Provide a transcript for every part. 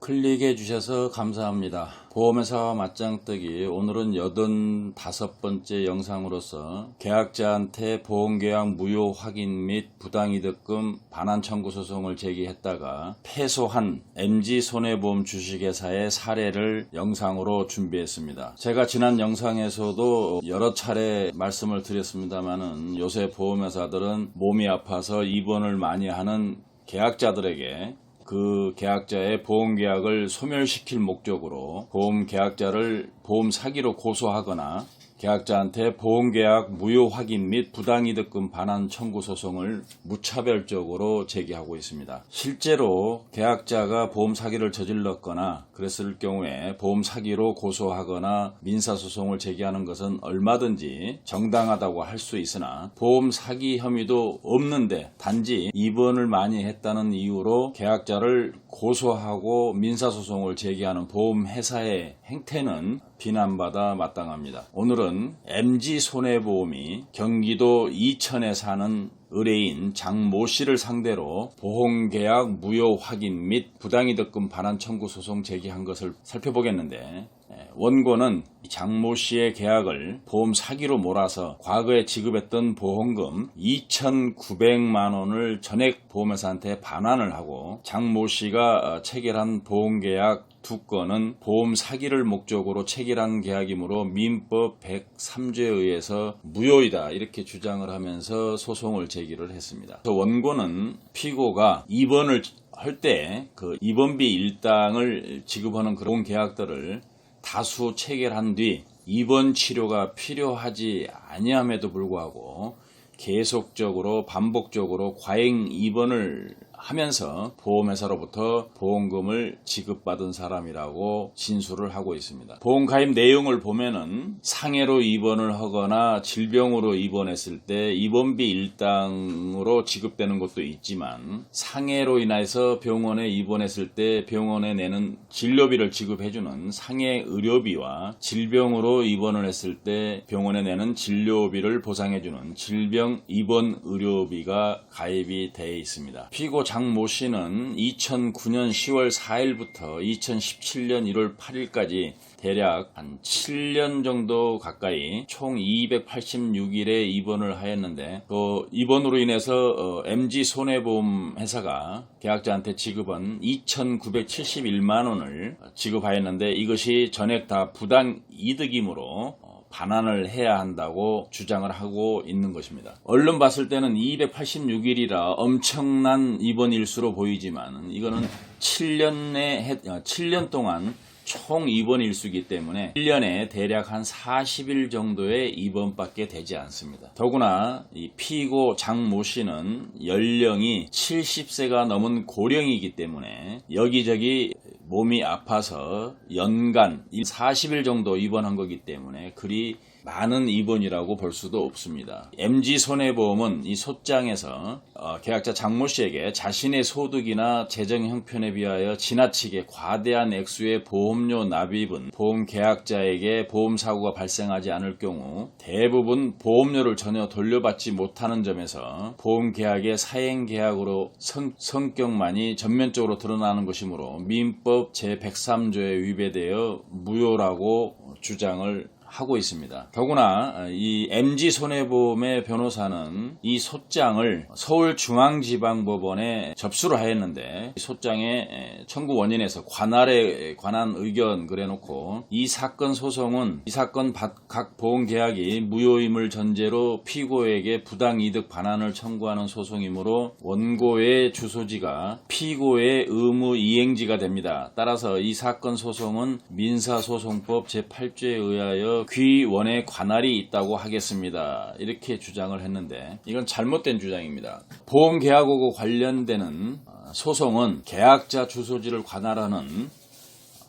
클릭해 주셔서 감사합니다. 보험회사와 맞짱뜨기, 오늘은 85번째 영상으로서 계약자한테 보험계약 무효 확인 및 부당이득금 반환 청구 소송을 제기했다가 패소한 MG손해보험 주식회사의 사례를 영상으로 준비했습니다. 제가 지난 영상에서도 여러 차례 말씀을 드렸습니다만은 요새 보험회사들은 몸이 아파서 입원을 많이 하는 계약자들에게 그 계약자의 보험계약을 소멸시킬 목적으로 보험계약자를 보험 사기로 고소하거나 계약자한테 보험계약 무효 확인 및 부당이득금 반환 청구 소송을 무차별적으로 제기하고 있습니다. 실제로 계약자가 보험 사기를 저질렀거나 그랬을 경우에 보험 사기로 고소하거나 민사소송을 제기하는 것은 얼마든지 정당하다고 할 수 있으나 보험 사기 혐의도 없는데 단지 입원을 많이 했다는 이유로 계약자를 고소하고 민사소송을 제기하는 보험회사의 행태는 비난받아 마땅합니다. 오늘은 MG손해보험이 경기도 이천에 사는 의뢰인 장모 씨를 상대로 보험계약 무효 확인 및 부당이득금 반환 청구 소송 제기한 것을 살펴보겠는데, 원고는 장모 씨의 계약을 보험 사기로 몰아서 과거에 지급했던 보험금 2,900만 원을 전액 보험회사한테 반환을 하고, 장모 씨가 체결한 보험계약 2건은 보험 사기를 목적으로 체결한 계약이므로 민법 103조에 의해서 무효이다, 이렇게 주장을 하면서 소송을 제기를 했습니다. 원고는 피고가 입원을 할 때 그 입원비 일당을 지급하는 그런 계약들을 다수 체결한 뒤 입원 치료가 필요하지 아니함에도 불구하고 계속적으로 반복적으로 과잉 입원을 하면서 보험회사로부터 보험금을 지급받은 사람이라고 진술을 하고 있습니다. 보험가입 내용을 보면은 상해로 입원을 하거나 질병으로 입원했을 때 입원비 일당으로 지급되는 것도 있지만, 상해로 인해서 병원에 입원했을 때 병원에 내는 진료비를 지급해주는 상해 의료비와 질병으로 입원을 했을 때 병원에 내는 진료비를 보상해주는 질병 입원 의료비가 가입이 되어 있습니다. 피고 장모 씨는 2009년 10월 4일부터 2017년 1월 8일까지 대략 한 7년 정도 가까이 총 286일의 입원을 하였는데, 그 입원으로 인해서 MG손해보험 회사가 계약자한테 지급한 2,971만 원을 지급하였는데, 이것이 전액 다 부당 이득이므로 반환을 해야 한다고 주장을 하고 있는 것입니다. 얼른 봤을 때는 286일이라 엄청난 입원 일수로 보이지만, 이거는 7년 동안 총 입원 일수이기 때문에 1년에 대략 한 40일 정도의 입원밖에 되지 않습니다. 더구나 이 피고 장모 씨는 연령이 70세가 넘은 고령이기 때문에 여기저기 몸이 아파서 연간 40일 정도 입원한 거기 때문에 그리 많은 입원이라고 볼 수도 없습니다. MG손해보험은 이 소장에서 계약자 장모 씨에게 자신의 소득이나 재정 형편에 비하여 지나치게 과대한 액수의 보험료 납입은 보험 계약자에게 보험 사고가 발생하지 않을 경우 대부분 보험료를 전혀 돌려받지 못하는 점에서 보험 계약의 사행 계약으로 성격만이 전면적으로 드러나는 것이므로 민법 제103조에 위배되어 무효라고 주장을 하고 있습니다. 더구나 이 MG손해보험의 변호사는 이 소장을 서울중앙지방법원에 접수를 하였는데, 소장의 청구 원인에서 관할에 관한 의견 그래놓고 이 사건 소송은 이 사건 각 보험계약이 무효임을 전제로 피고에게 부당이득 반환을 청구하는 소송이므로 원고의 주소지가 피고의 의무 이행지가 됩니다. 따라서 이 사건 소송은 민사소송법 제8조에 의하여 귀원의 관할이 있다고 하겠습니다, 이렇게 주장을 했는데, 이건 잘못된 주장입니다. 보험계약하고 관련되는 소송은 계약자 주소지를 관할하는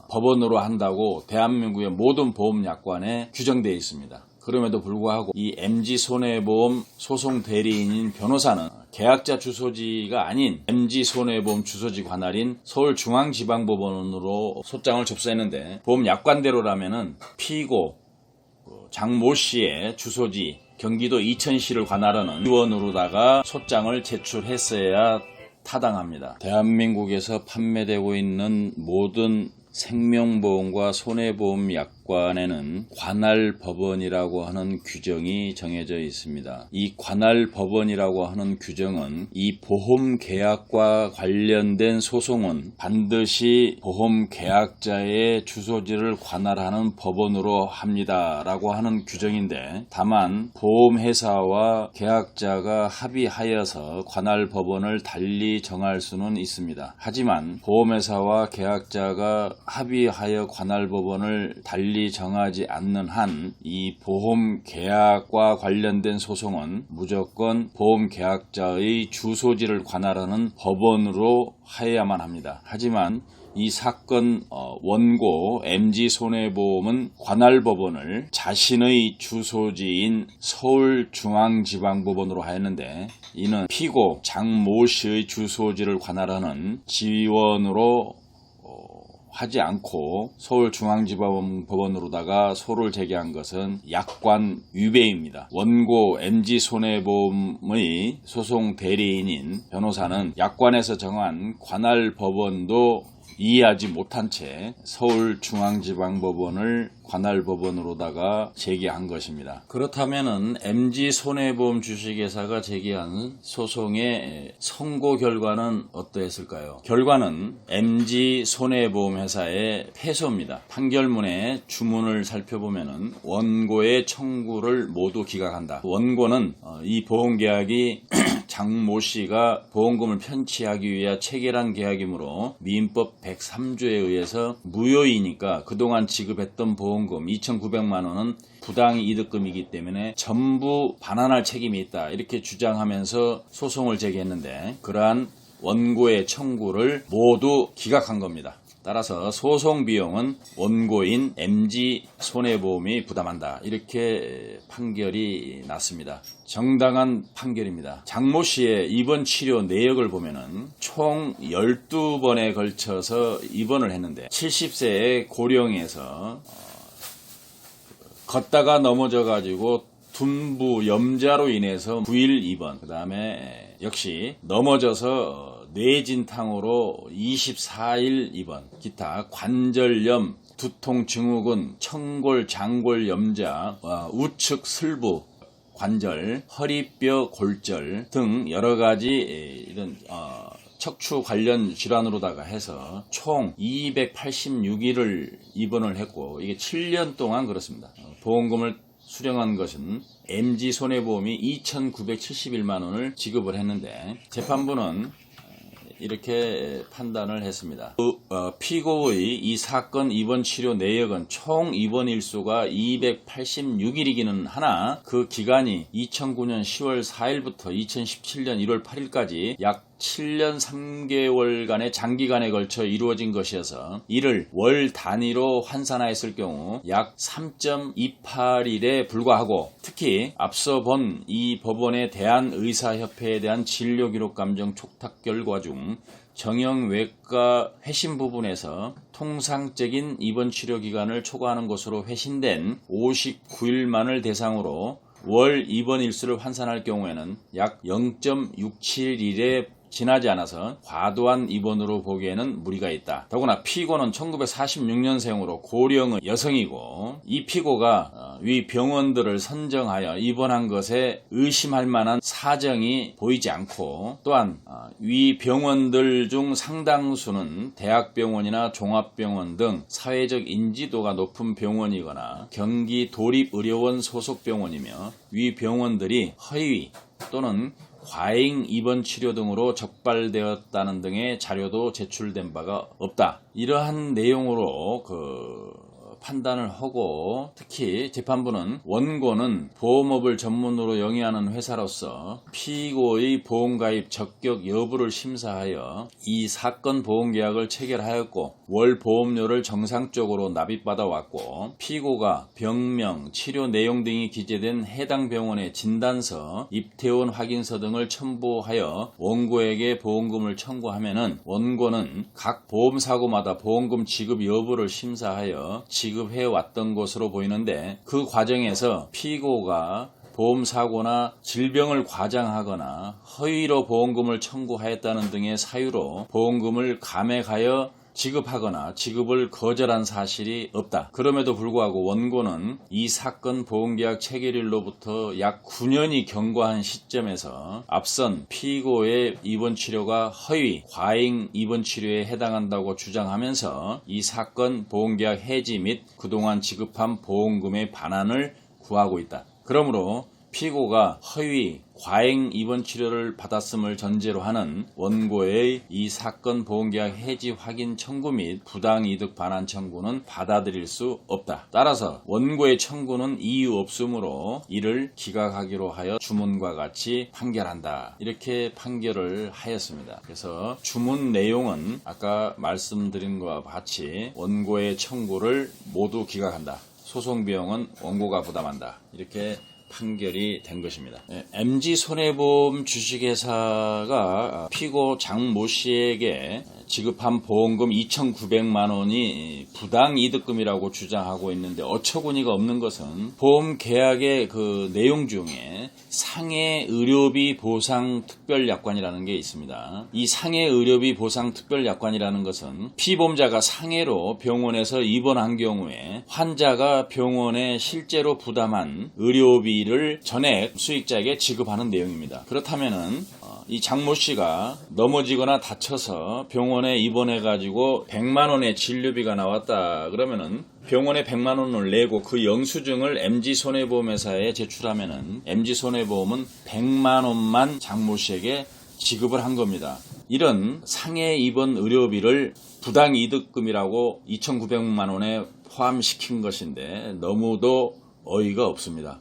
법원으로 한다고 대한민국의 모든 보험약관에 규정되어 있습니다. 그럼에도 불구하고 이 MG손해보험 소송 대리인인 변호사는 계약자 주소지가 아닌 MG손해보험 주소지 관할인 서울중앙지방법원으로 소장을 접수했는데, 보험약관대로라면은 피고 장모 씨의 주소지 경기도 이천시를 관할하는 의원으로다가 소장을 제출했어야 타당합니다. 대한민국에서 판매되고 있는 모든 생명보험과 손해보험 약관에는 관할법원이라고 하는 규정이 정해져 있습니다. 이 관할법원이라고 하는 규정은 이 보험계약과 관련된 소송은 반드시 보험계약자의 주소지를 관할하는 법원으로 합니다 라고 하는 규정인데, 다만 보험회사와 계약자가 합의하여서 관할법원을 달리 정할 수는 있습니다. 하지만 보험회사와 계약자가 합의하여 관할법원을 달리 정하지 않는 한 이 보험계약과 관련된 소송은 무조건 보험계약자의 주소지를 관할하는 법원으로 하여야만 합니다. 하지만 이 사건 원고 MG손해보험은 관할법원을 자신의 주소지인 서울중앙지방법원으로 하였는데, 이는 피고 장모 씨의 주소지를 관할하는 지원으로 하지 않고 서울중앙지방법원으로다가 소를 제기한 것은 약관 위배입니다. 원고 MG손해보험의 소송 대리인인 변호사는 약관에서 정한 관할법원도 이해하지 못한 채 서울중앙지방법원을 관할법원으로다가 제기한 것입니다. 그렇다면은 MG손해보험 주식회사가 제기한 소송의 선고 결과는 어떠했을까요? 결과는 MG손해보험회사의 패소입니다. 판결문의 주문을 살펴보면은 원고의 청구를 모두 기각한다. 원고는 이 보험계약이 장모 씨가 보험금을 편취하기 위해 체결한 계약이므로 민법 103조에 의해서 무효이니까 그동안 지급했던 보험금 2,900만 원은 부당이득금이기 때문에 전부 반환할 책임이 있다, 이렇게 주장하면서 소송을 제기했는데, 그러한 원고의 청구를 모두 기각한 겁니다. 따라서 소송 비용은 원고인 MG손해보험이 부담한다, 이렇게 판결이 났습니다. 정당한 판결입니다. 장모 씨의 입원 치료 내역을 보면은 총 12번에 걸쳐서 입원을 했는데, 70세의 고령에서 걷다가 넘어져가지고 둔부 염좌로 인해서 9일 입원, 그 다음에 역시 넘어져서 뇌진탕으로 24일 입원, 기타 관절염, 두통 증후군, 청골, 장골 염좌, 우측 슬부 관절, 허리뼈 골절 등 여러가지 이런 척추 관련 질환으로다가 해서 총 286일을 입원을 했고, 이게 7년 동안 그렇습니다. 보험금을 수령한 것은 MG손해보험이 2,971만 원을 지급을 했는데, 재판부는 이렇게 판단을 했습니다. 피고의 이 사건 입원 치료 내역은 총 입원 일수가 286일이기는 하나, 그 기간이 2009년 10월 4일부터 2017년 1월 8일까지 약 7년 3개월간의 장기간에 걸쳐 이루어진 것이어서 이를 월 단위로 환산하였을 경우 약 3.28일에 불과하고, 특히 앞서 본 이 법원의 대한의사협회에 대한 진료기록감정 촉탁 결과 중 정형외과 회신 부분에서 통상적인 입원 치료 기간을 초과하는 것으로 회신된 59일만을 대상으로 월 입원 일수를 환산할 경우에는 약 0.67일에 지나지 않아서 과도한 입원으로 보기에는 무리가 있다. 더구나 피고는 1946년생으로 고령의 여성이고, 이 피고가 위 병원들을 선정하여 입원한 것에 의심할 만한 사정이 보이지 않고, 또한 위 병원들 중 상당수는 대학병원이나 종합병원 등 사회적 인지도가 높은 병원이거나 경기 도립의료원 소속 병원이며, 위 병원들이 허위 또는 과잉 입원 치료 등으로 적발되었다는 등의 자료도 제출된 바가 없다. 이러한 내용으로 판단을 하고, 특히 재판부는 원고는 보험업을 전문으로 영위하는 회사로서 피고의 보험가입 적격 여부를 심사하여 이 사건 보험계약을 체결하였고, 월 보험료를 정상적으로 납입받아 왔고, 피고가 병명, 치료 내용 등이 기재된 해당 병원의 진단서, 입퇴원 확인서 등을 첨부하여 원고에게 보험금을 청구하면은 원고는 각 보험사고마다 보험금 지급 여부를 심사하여 지급해 왔던 것으로 보이는데, 그 과정에서 피고가 보험사고나 질병을 과장하거나 허위로 보험금을 청구하였다는 등의 사유로 보험금을 감액하여 지급하거나 지급을 거절한 사실이 없다. 그럼에도 불구하고 원고는 이 사건 보험계약 체결일로부터 약 9년이 경과한 시점에서 앞선 피고의 입원 치료가 허위, 과잉 입원 치료에 해당한다고 주장하면서 이 사건 보험계약 해지 및 그동안 지급한 보험금의 반환을 구하고 있다. 그러므로 피고가 허위, 과잉 입원 치료를 받았음을 전제로 하는 원고의 이 사건 보험계약 해지 확인 청구 및 부당이득 반환 청구는 받아들일 수 없다. 따라서 원고의 청구는 이유 없으므로 이를 기각하기로 하여 주문과 같이 판결한다. 이렇게 판결을 하였습니다. 그래서 주문 내용은 아까 말씀드린 것과 같이 원고의 청구를 모두 기각한다. 소송 비용은 원고가 부담한다. 이렇게 판결이 된 것입니다. MG손해보험 주식회사가 피고 장모 씨에게 지급한 보험금 2,900만 원이 부당이득금이라고 주장하고 있는데 어처구니가 없는 것은 보험 계약의 그 내용 중에 상해 의료비 보상 특별약관이라는 게 있습니다. 이 상해 의료비 보상 특별약관이라는 것은 피보험자가 상해로 병원에서 입원한 경우에 환자가 병원에 실제로 부담한 의료비를 전액 수익자에게 지급하는 내용입니다. 그렇다면은 이 장모 씨가 넘어지거나 다쳐서 병원에 입원해가지고 100만 원의 진료비가 나왔다 그러면은 병원에 100만 원을 내고 그 영수증을 MG손해보험회사에 제출하면은 MG손해보험은 100만 원만 장모 씨에게 지급을 한 겁니다. 이런 상해 입원 의료비를 부당이득금이라고 2,900만 원에 포함시킨 것인데 너무도 어이가 없습니다.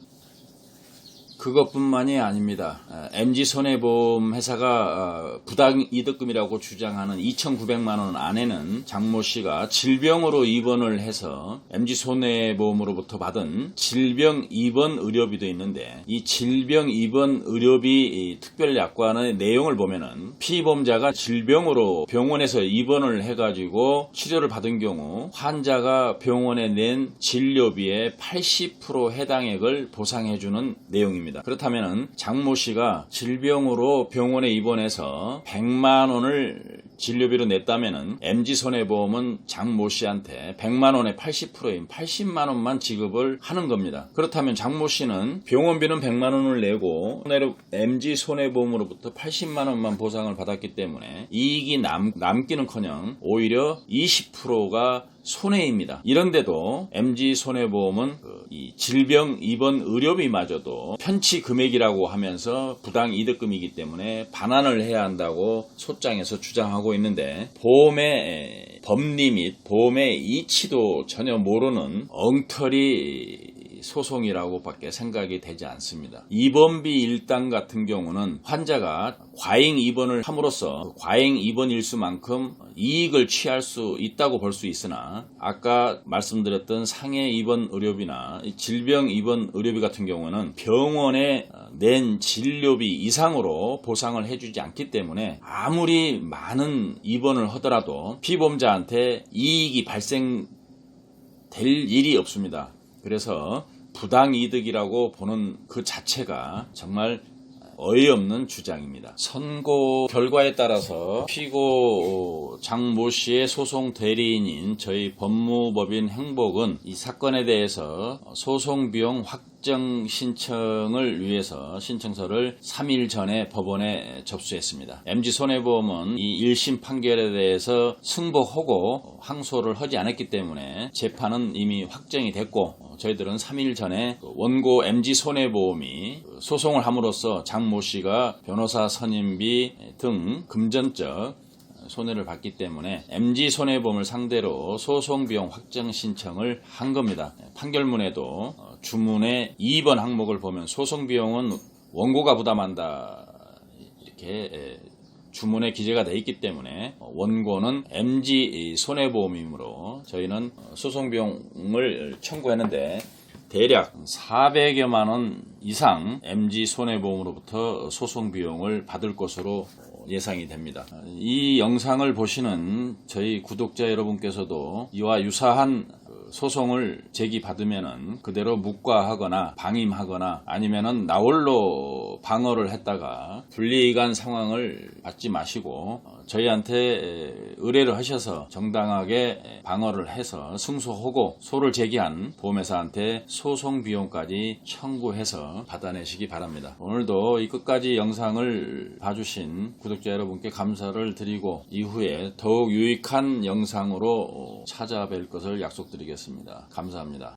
그것뿐만이 아닙니다. MG손해보험 회사가 부당이득금이라고 주장하는 2,900만 원 안에는 장모 씨가 질병으로 입원을 해서 MG손해보험으로부터 받은 질병 입원 의료비도 있는데 이 질병 입원 의료비 특별약관의 내용을 보면은 피보험자가 질병으로 병원에서 입원을 해가지고 치료를 받은 경우 환자가 병원에 낸 진료비의 80% 해당액을 보상해주는 내용입니다. 그렇다면 장모 씨가 질병으로 병원에 입원해서 100만 원을 진료비로 냈다면 MG손해보험은 장모 씨한테 100만 원의 80%인 80만 원만 지급을 하는 겁니다. 그렇다면 장모 씨는 병원비는 100만 원을 내고 MG손해보험으로부터 80만 원만 보상을 받았기 때문에 이익이 남기는커녕 오히려 20%가 손해입니다. 이런데도 MG손해보험은 이 질병 입원 의료비마저도 편취 금액이라고 하면서 부당이득금이기 때문에 반환을 해야 한다고 소장에서 주장하고 있는데 보험의 법리 및 보험의 이치도 전혀 모르는 엉터리 소송이라고 밖에 생각이 되지 않습니다. 입원비 일당 같은 경우는 환자가 과잉 입원을 함으로써 과잉 입원 일수만큼 이익을 취할 수 있다고 볼 수 있으나 아까 말씀드렸던 상해 입원 의료비나 질병 입원 의료비 같은 경우는 병원에 낸 진료비 이상으로 보상을 해주지 않기 때문에 아무리 많은 입원을 하더라도 피보험자한테 이익이 발생될 일이 없습니다. 그래서 부당이득이라고 보는 그 자체가 정말 어이없는 주장입니다. 선고 결과에 따라서 피고 장모 씨의 소송 대리인인 저희 법무법인 행복은 이 사건에 대해서 소송 비용 확정 신청을 위해서 신청서를 3일 전에 법원에 접수했습니다. MG손해보험은 이 1심 판결에 대해서 승복하고 항소를 하지 않았기 때문에 재판은 이미 확정이 됐고 저희들은 3일 전에 원고 MG손해보험이 소송을 함으로써 장모 씨가 변호사 선임비 등 금전적 손해를 봤기 때문에 MG손해보험을 상대로 소송비용 확정 신청을 한 겁니다. 판결문에도 주문의 2번 항목을 보면 소송비용은 원고가 부담한다 이렇게 주문에 기재가 되어 있기 때문에 원고는 MG손해보험이므로 저희는 소송비용을 청구했는데 대략 400여만 원 이상 MG손해보험으로부터 소송비용을 받을 것으로 예상이 됩니다. 이 영상을 보시는 저희 구독자 여러분께서도 이와 유사한 소송을 제기받으면은 그대로 묵과하거나 방임하거나 아니면은 나홀로 방어를 했다가 불리한 상황을 받지 마시고 저희한테 의뢰를 하셔서 정당하게 방어를 해서 승소하고 소를 제기한 보험회사한테 소송 비용까지 청구해서 받아내시기 바랍니다. 오늘도 이 끝까지 영상을 봐주신 구독자 여러분께 감사를 드리고 이후에 더욱 유익한 영상으로 찾아뵐 것을 약속드리겠습니다. 감사합니다.